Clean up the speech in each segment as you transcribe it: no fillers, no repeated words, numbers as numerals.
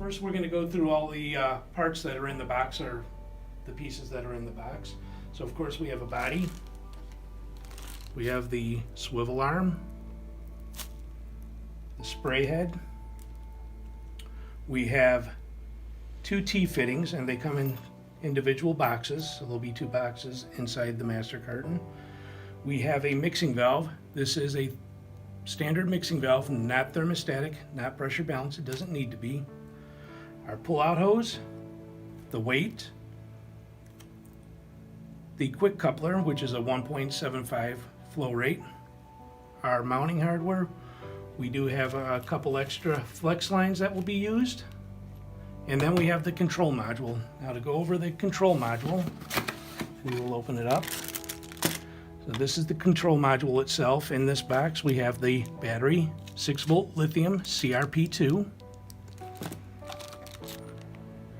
First, we're going to go through all the parts that are in the box, or the pieces that are in the box. So of course we have a body, we have the swivel arm, the spray head, we have two T-fittings, and they come in individual boxes, so there'll be two boxes inside the master carton. We have a mixing valve. This is a standard mixing valve, not thermostatic, not pressure balanced. It doesn't need to be. Our pull-out hose, the weight, the quick coupler, which is a 1.75 flow rate, our mounting hardware. We do have a couple extra flex lines that will be used. And then we have the control module. Now to go over the control module, we will open it up. So this is the control module itself. In this box we have the battery, 6-volt lithium CRP2,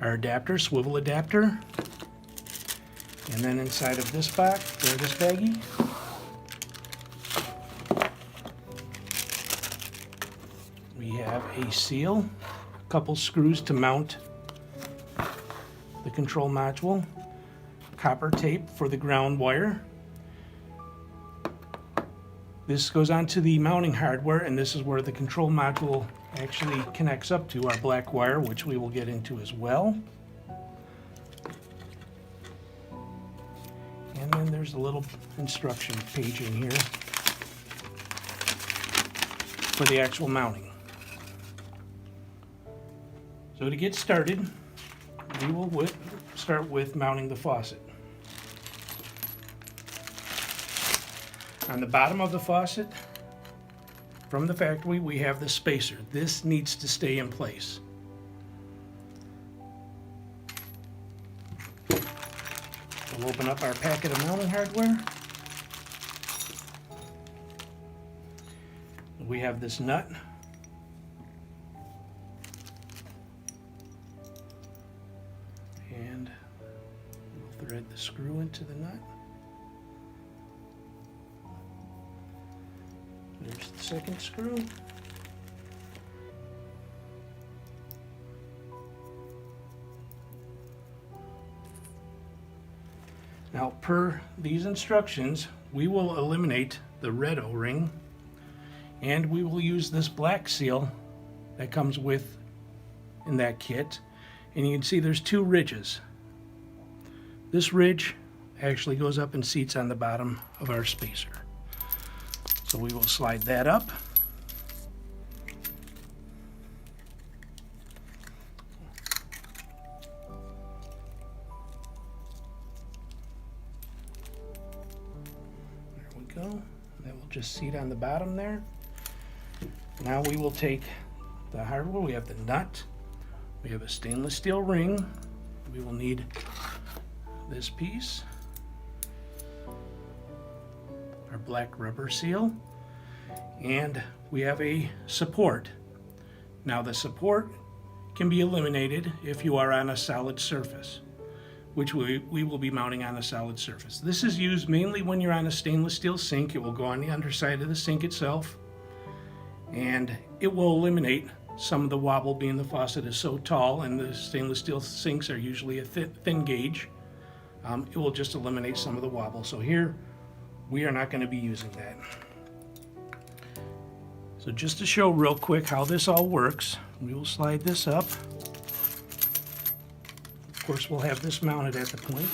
our adapter, swivel adapter, and then inside of this box, or this baggie, we have a seal, a couple screws to mount the control module, copper tape for the ground wire. This goes onto the mounting hardware, and this is where the control module actually connects up to our black wire, which we will get into as well. And then there's a little instruction page in here for the actual mounting. So to get started, we will start with mounting the faucet. On the bottom of the faucet, from the factory, we have the spacer. This needs to stay in place. We'll open up our packet of mounting hardware. We have this nut. And we'll thread the screw into the nut. There's the second screw. Now, per these instructions, we will eliminate the red O-ring, and we will use this black seal that comes with in that kit. And you can see there's two ridges. This ridge actually goes up and seats on the bottom of our spacer. So we will slide that up. There we go. That will just seat on the bottom there. Now we will take the hardware. We have the nut. We have a stainless steel ring. We will need this piece, our black rubber seal, and we have a support. Now the support can be eliminated if you are on a solid surface, which we will be mounting on a solid surface. This is used mainly when you're on a stainless steel sink. It will go on the underside of the sink itself, and it will eliminate some of the wobble, being the faucet is so tall and the stainless steel sinks are usually a thin gauge. It will just eliminate some of the wobble. So here we are not going to be using that. So just to show real quick how this all works, we will slide this up. Of course, we'll have this mounted at the point.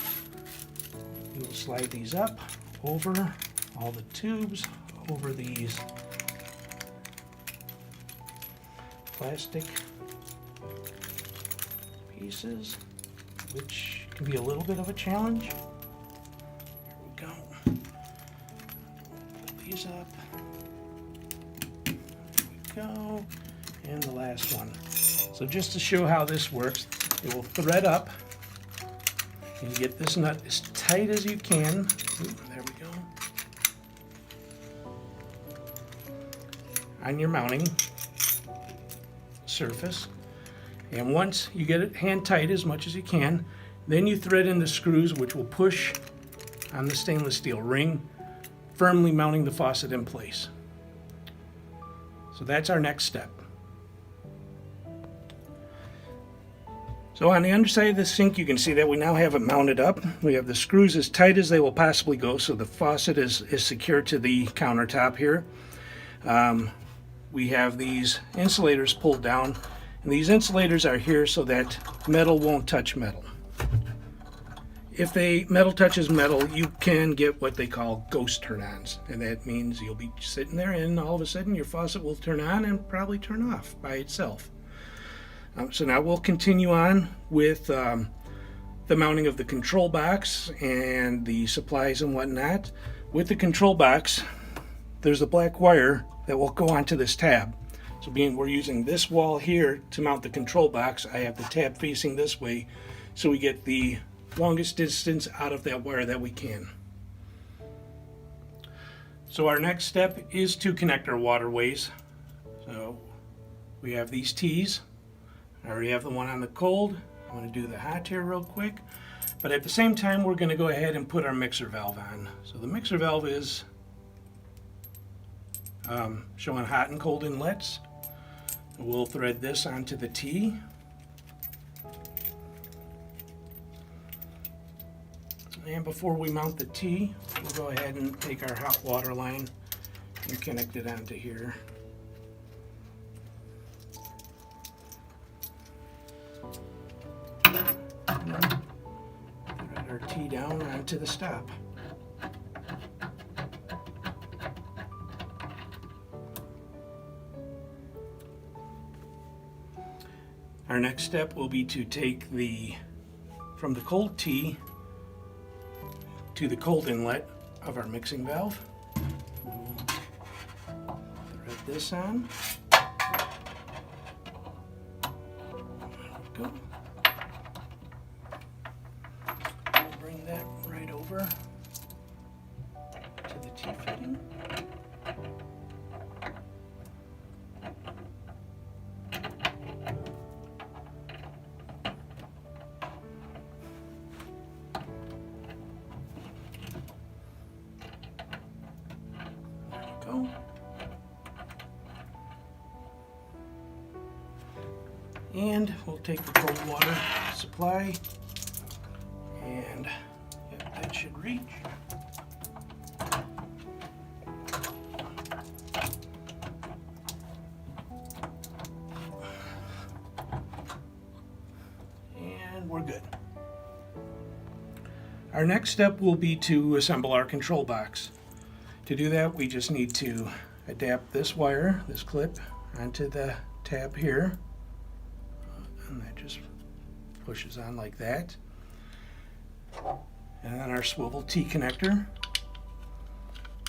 We will slide these up over all the tubes, over these plastic pieces, which can be a little bit of a challenge. Here we go. Put these up. There we go. And the last one. So just to show how this works, it will thread up, and you get this nut as tight as you can. Ooh, there we go. On your mounting surface. And once you get it hand tight as much as you can, then you thread in the screws, which will push on the stainless steel ring, firmly mounting the faucet in place. So that's our next step. So on the underside of the sink, you can see that we now have it mounted up. We have the screws as tight as they will possibly go, so the faucet is secure to the countertop here. We have these insulators pulled down, and these insulators are here so that metal won't touch metal. If metal touches metal, you can get what they call ghost turn-ons, and that means you'll be sitting there and all of a sudden your faucet will turn on and probably turn off by itself. So now we'll continue on with the mounting of the control box and the supplies and whatnot. With the control box, there's a black wire that will go onto this tab. So being we're using this wall here to mount the control box, I have the tab facing this way so we get the longest distance out of that wire that we can. So our next step is to connect our waterways. So we have these T's. I already have the one on the cold. I'm going to do the hot here real quick. But at the same time, we're going to go ahead and put our mixer valve on. So the mixer valve is showing hot and cold inlets. We'll thread this onto the T. And before we mount the T, we'll go ahead and take our hot water line and connect it onto here. And then thread our T down onto the stop. Our next step will be to take from the cold T to the cold inlet of our mixing valve. We'll thread this on. There we go. We'll bring that right over to the T fitting. And we'll take the cold water supply, and yep, that should reach. And we're good. Our next step will be to assemble our control box. To do that, we just need to adapt this wire, this clip, onto the tab here. And that just pushes on like that. And then our swivel T connector,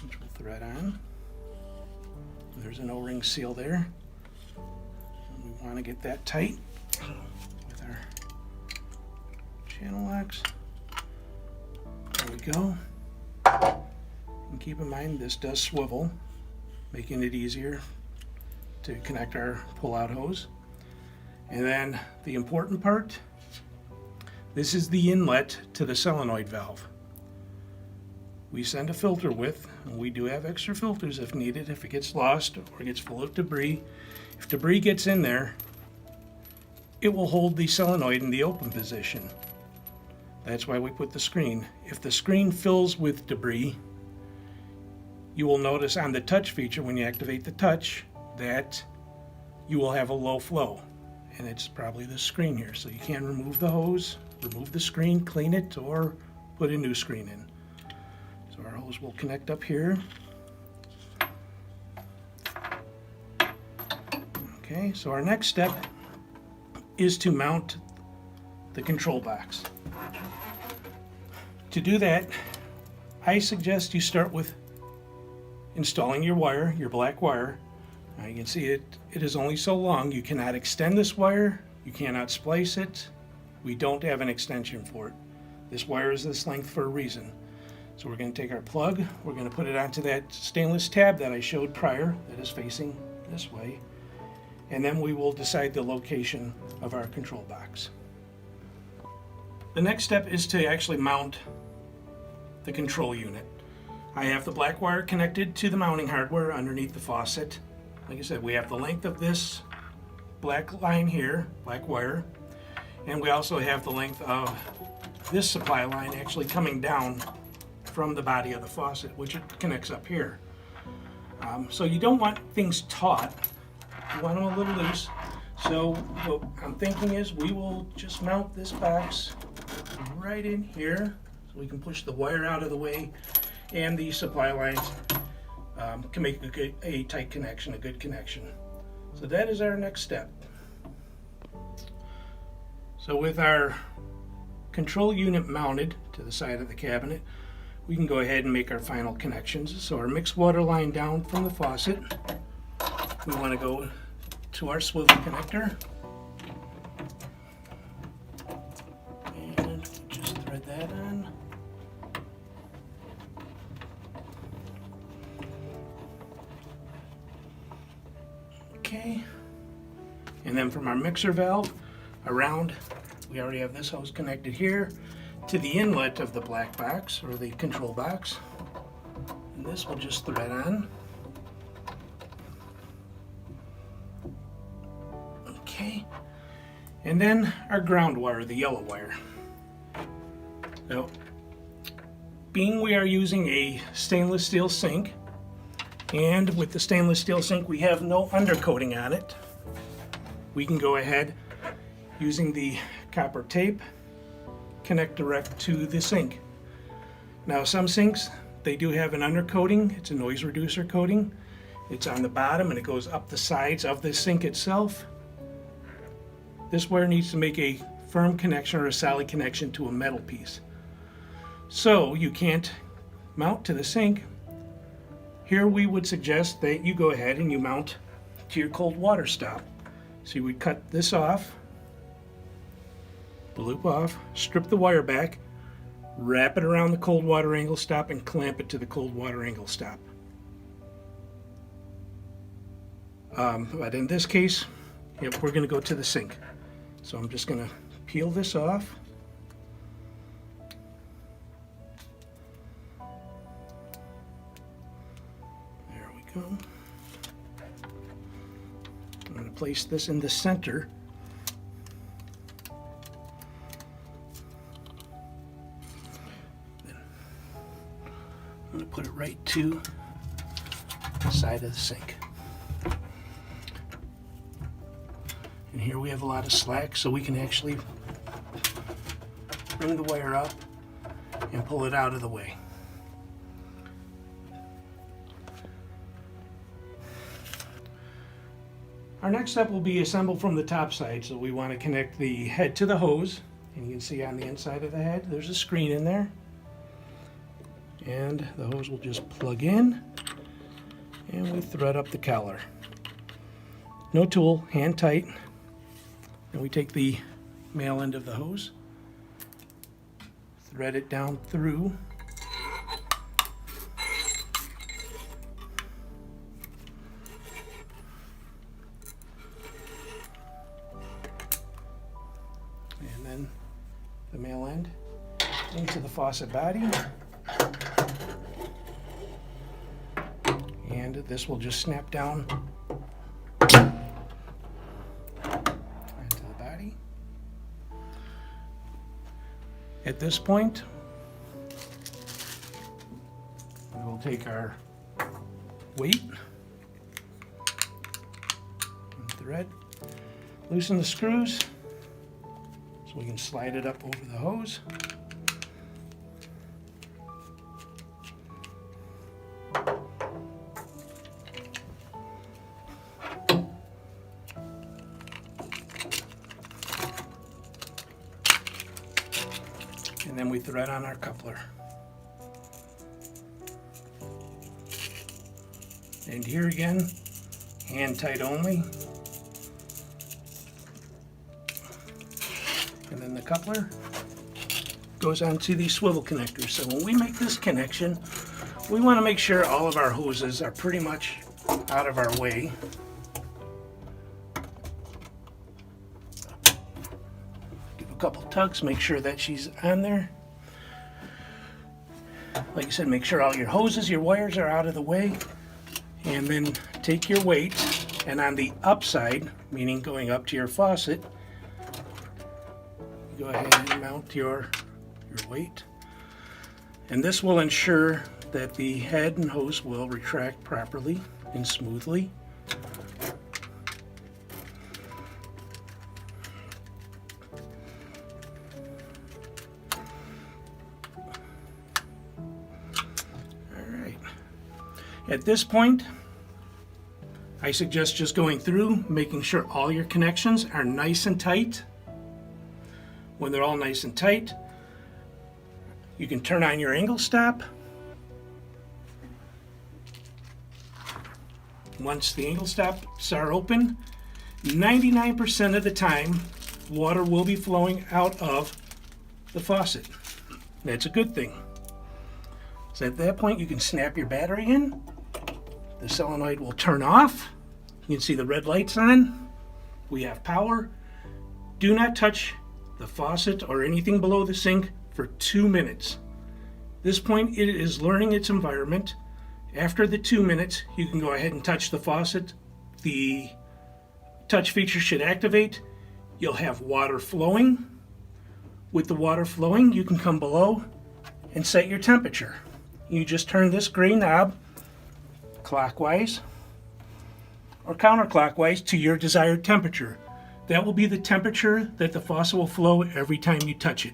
which we'll thread on. There's an O-ring seal there. And we want to get that tight with our channel locks. There we go. And keep in mind this does swivel, making it easier to connect our pull-out hose. And then the important part, this is the inlet to the solenoid valve. We send a filter with, and we do have extra filters if needed, if it gets lost or gets full of debris. If debris gets in there, it will hold the solenoid in the open position. That's why we put the screen. If the screen fills with debris, you will notice on the touch feature when you activate the touch that you will have a low flow. And it's probably the screen here. So you can remove the hose, remove the screen, clean it, or put a new screen in. So our hose will connect up here. Okay, so our next step is to mount the control box. To do that, I suggest you start with installing your wire, your black wire. Now you can see it is only so long. You cannot extend this wire, you cannot splice it. We don't have an extension for it. This wire is this length for a reason. So we're going to take our plug, we're going to put it onto that stainless tab that I showed prior that is facing this way, and then we will decide the location of our control box. The next step is to actually mount the control unit. I have the black wire connected to the mounting hardware underneath the faucet. Like I said, we have the length of this black line here, black wire, And we also have the length of this supply line actually coming down from the body of the faucet, which it connects up here. So you don't want things taut. You want them a little loose. So what I'm thinking is we will just mount this box right in here so we can push the wire out of the way, and the supply lines can make a tight connection, a good connection. So that is our next step. So with our control unit mounted to the side of the cabinet, we can go ahead and make our final connections. So our mixed water line down from the faucet, we want to go to our swivel connector, and just thread that on. Okay, and then from our mixer valve around, we already have this hose connected here to the inlet of the black box or the control box, and this will just thread on. Okay, and then our ground wire, the yellow wire. So, being we are using a stainless steel sink, and with the stainless steel sink we have no undercoating on it, we can go ahead using the copper tape, connect direct to the sink. Now some sinks, they do have an undercoating. It's a noise reducer coating. It's on the bottom and it goes up the sides of the sink itself. This wire needs to make a firm connection or a solid connection to a metal piece. So you can't mount to the sink. Here we would suggest that you go ahead and you mount to your cold water stop. So you would cut this off, the loop off, strip the wire back, wrap it around the cold water angle stop, and clamp it to the cold water angle stop. But in this case, we're going to go to the sink. So I'm just going to peel this off. There we go. I'm going to place this in the center. Then I'm going to put it right to the side of the sink. And here we have a lot of slack, so we can actually bring the wire up and pull it out of the way. Our next step will be assemble from the top side. So we want to connect the head to the hose, and you can see on the inside of the head there's a screen in there, and the hose will just plug in, and we thread up the collar. No tool, hand tight. And we take the male end of the hose, thread it down through, and then the male end into the faucet body, and this will just snap down At this point, we will take our weight and thread, loosen the screws so we can slide it up over the hose. And then we thread on our coupler. And here again, hand tight only. And then the coupler goes onto the swivel connector. So when we make this connection, we want to make sure all of our hoses are pretty much out of our way. Couple tugs, make sure that she's on there. Like I said, make sure all your hoses, your wires are out of the way, and then take your weight, and on the upside, meaning going up to your faucet, Go ahead and mount your weight. And this will ensure that the head and hose will retract properly and smoothly. Alright. At this point, I suggest just going through, making sure all your connections are nice and tight. When they're all nice and tight, you can turn on your angle stop. Once the angle stops are open, 99% of the time, water will be flowing out of the faucet. That's a good thing. So at that point, you can snap your battery in. The solenoid will turn off. You can see the red lights on. We have power. Do not touch the faucet or anything below the sink for 2 minutes. This point, it is learning its environment. After the 2 minutes, you can go ahead and touch the faucet. The touch feature should activate. You'll have water flowing. With the water flowing, you can come below and set your temperature. You just turn this gray knob clockwise or counterclockwise to your desired temperature. That will be the temperature that the faucet will flow every time you touch it.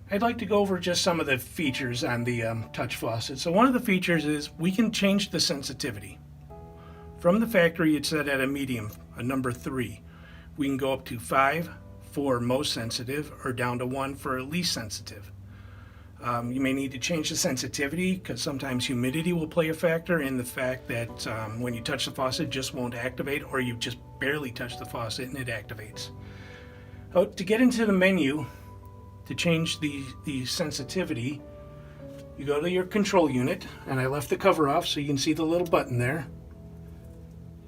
I'd like to go over just some of the features on the touch faucet. So one of the features is we can change the sensitivity. From the factory, it's set at a medium, a number 3. We can go up to 5 for most sensitive or down to 1 for least sensitive. You may need to change the sensitivity because sometimes humidity will play a factor in the fact that when you touch the faucet, it just won't activate, or you just barely touch the faucet and it activates. To get into the menu, to change the sensitivity, you go to your control unit, and I left the cover off so you can see the little button there.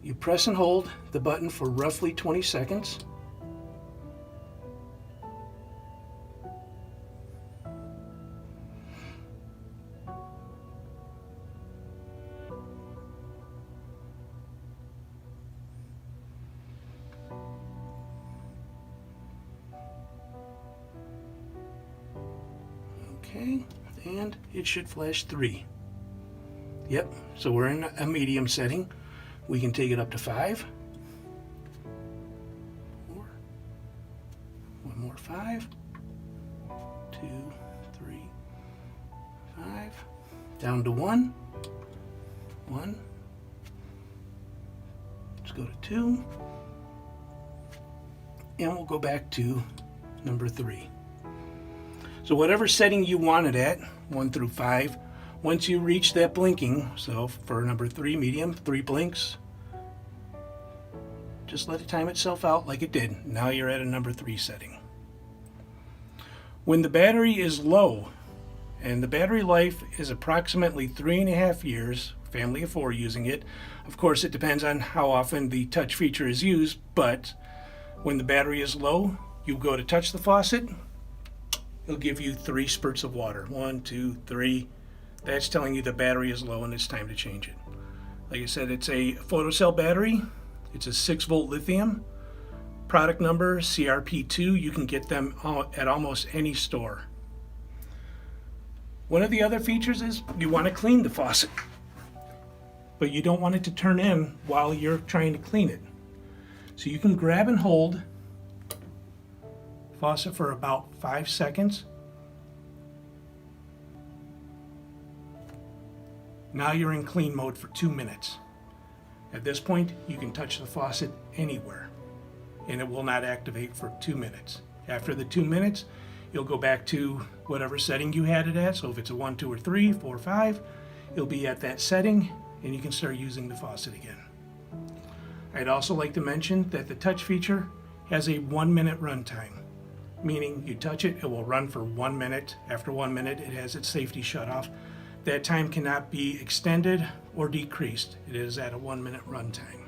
You press and hold the button for roughly 20 seconds. Okay, and it should flash 3. Yep, so we're in a medium setting. We can take it up to 5. 4. One more 5. 2, 3, 5. Down to 1. 1. Let's go to 2. And we'll go back to number 3. So whatever setting you want it at, 1 through 5, once you reach that blinking, so for number 3 medium, 3 blinks, just let it time itself out like it did. Now you're at a number 3 setting. When the battery is low, and the battery life is approximately 3.5 years, family of 4 using it. Of course, it depends on how often the touch feature is used, but when the battery is low, you go to touch the faucet, it'll give you 3 spurts of water. 1, 2, 3. That's telling you the battery is low and it's time to change it. Like I said, it's a photocell battery. It's a 6-volt lithium. Product number CRP2. You can get them at almost any store. One of the other features is you want to clean the faucet, but you don't want it to turn in while you're trying to clean it. So you can grab and hold faucet for about 5 seconds. Now you're in clean mode for 2 minutes. At this point, you can touch the faucet anywhere and it will not activate for 2 minutes. After the 2 minutes, you'll go back to whatever setting you had it at. So if it's a 1, 2, or 3, 4, 5, it'll be at that setting and you can start using the faucet again. I'd also like to mention that the touch feature has a 1-minute runtime, meaning you touch it, it will run for 1 minute. After 1 minute, it has its safety shut off. That time cannot be extended or decreased. It is at a 1-minute runtime.